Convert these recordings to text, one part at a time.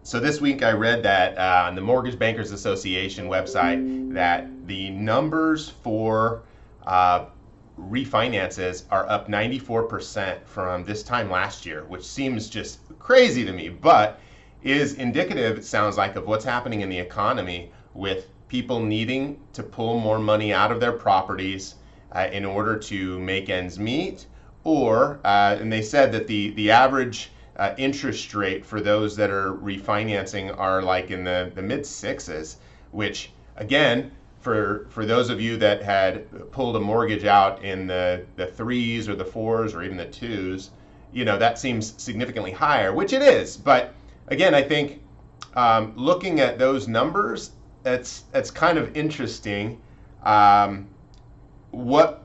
So this week I read that on the Mortgage Bankers Association website that the numbers for refinances are up 94% from this time last year, which seems just crazy to me, but is indicative, it sounds like, of what's happening in the economy with people needing to pull more money out of their properties in order to make ends meet, or, and they said that the average interest rate for those that are refinancing are like in the mid sixes, which again, for those of you that had pulled a mortgage out in the threes or the fours or even the twos, you know, that seems significantly higher, which it is. But again, I think looking at those numbers, that's kind of interesting. What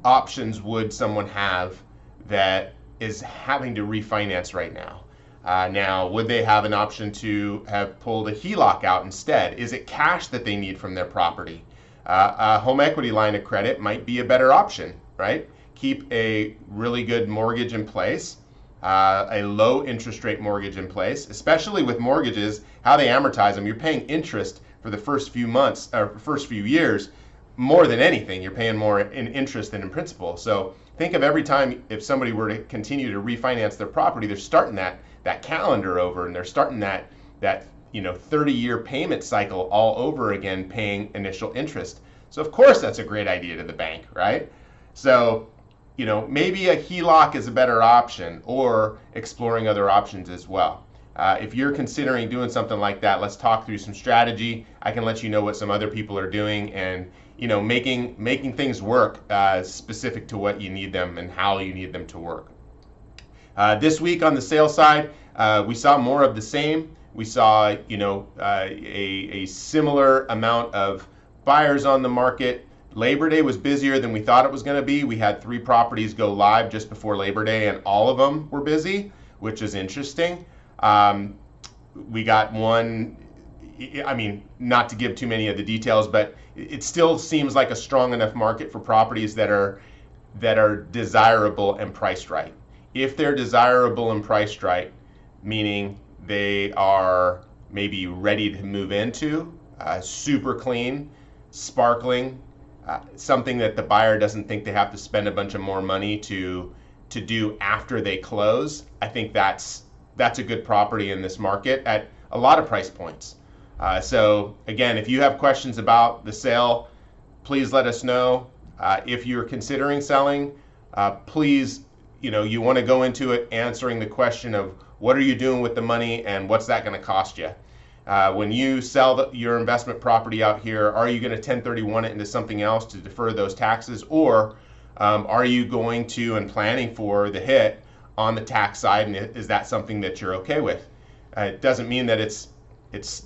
options would someone have that is having to refinance right now? Now, would they have an option to have pulled a HELOC out instead? Is it cash that they need from their property? A home equity line of credit might be a better option, right? Keep a really good mortgage in place, a low interest rate mortgage in place, especially with mortgages, how they amortize them. You're paying interest for the first few months or first few years. More than anything, you're paying more in interest than in principal. So think of every time if somebody were to continue to refinance their property, they're starting that calendar over, and they're starting that 30-year payment cycle all over again, paying initial interest. So of course that's a great idea to the bank, right? So maybe a HELOC is a better option, or exploring other options as well. If you're considering doing something like that, let's talk through some strategy. I can let you know what some other people are doing, and making things work specific to what you need them and how you need them to work. This week on the sales side, we saw more of the same. We saw a similar amount of buyers on the market. Labor Day was busier than we thought it was going to be. We had 3 properties go live just before Labor Day, and all of them were busy, which is interesting. We got one, I mean, not to give too many of the details, but it still seems like a strong enough market for properties that are desirable and priced right. If they're desirable and priced right, meaning they are maybe ready to move into, super clean, sparkling, something that the buyer doesn't think they have to spend a bunch of more money to do after they close, I think that's a good property in this market at a lot of price points. So again, if you have questions about the sale, please let us know. If you're considering selling, please, you want to go into it answering the question of what are you doing with the money and what's that going to cost you? When you sell your investment property out here, are you going to 1031 it into something else to defer those taxes, or are you going to and planning for the hit on the tax side, and is that something that you're okay with? It doesn't mean that it's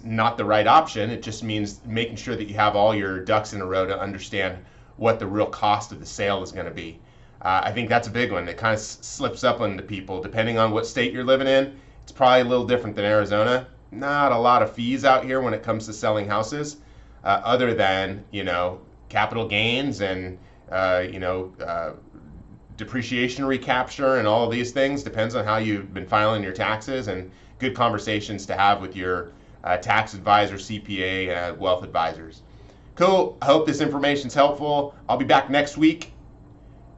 not the right option. It just means making sure that you have all your ducks in a row to understand what the real cost of the sale is going to be. I think that's a big one that kind of slips up onto people. Depending on what state you're living in, it's probably a little different than Arizona. Not a lot of fees out here when it comes to selling houses, other than capital gains and depreciation recapture and all of these things. Depends on how you've been filing your taxes, and good conversations to have with your tax advisor, CPA, wealth advisors. Cool. I hope this information is helpful. I'll be back next week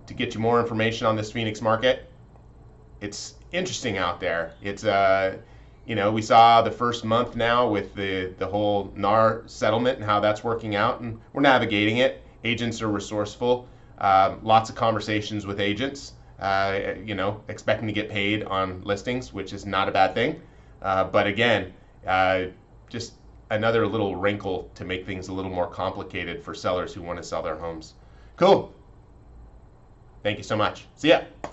to get you more information on this Phoenix market. It's interesting out there. It's we saw the first month now with the whole NAR settlement and how that's working out, and we're navigating it. Agents are resourceful. Lots of conversations with agents, expecting to get paid on listings, which is not a bad thing. But again, just another little wrinkle to make things a little more complicated for sellers who want to sell their homes. Cool. Thank you so much. See ya.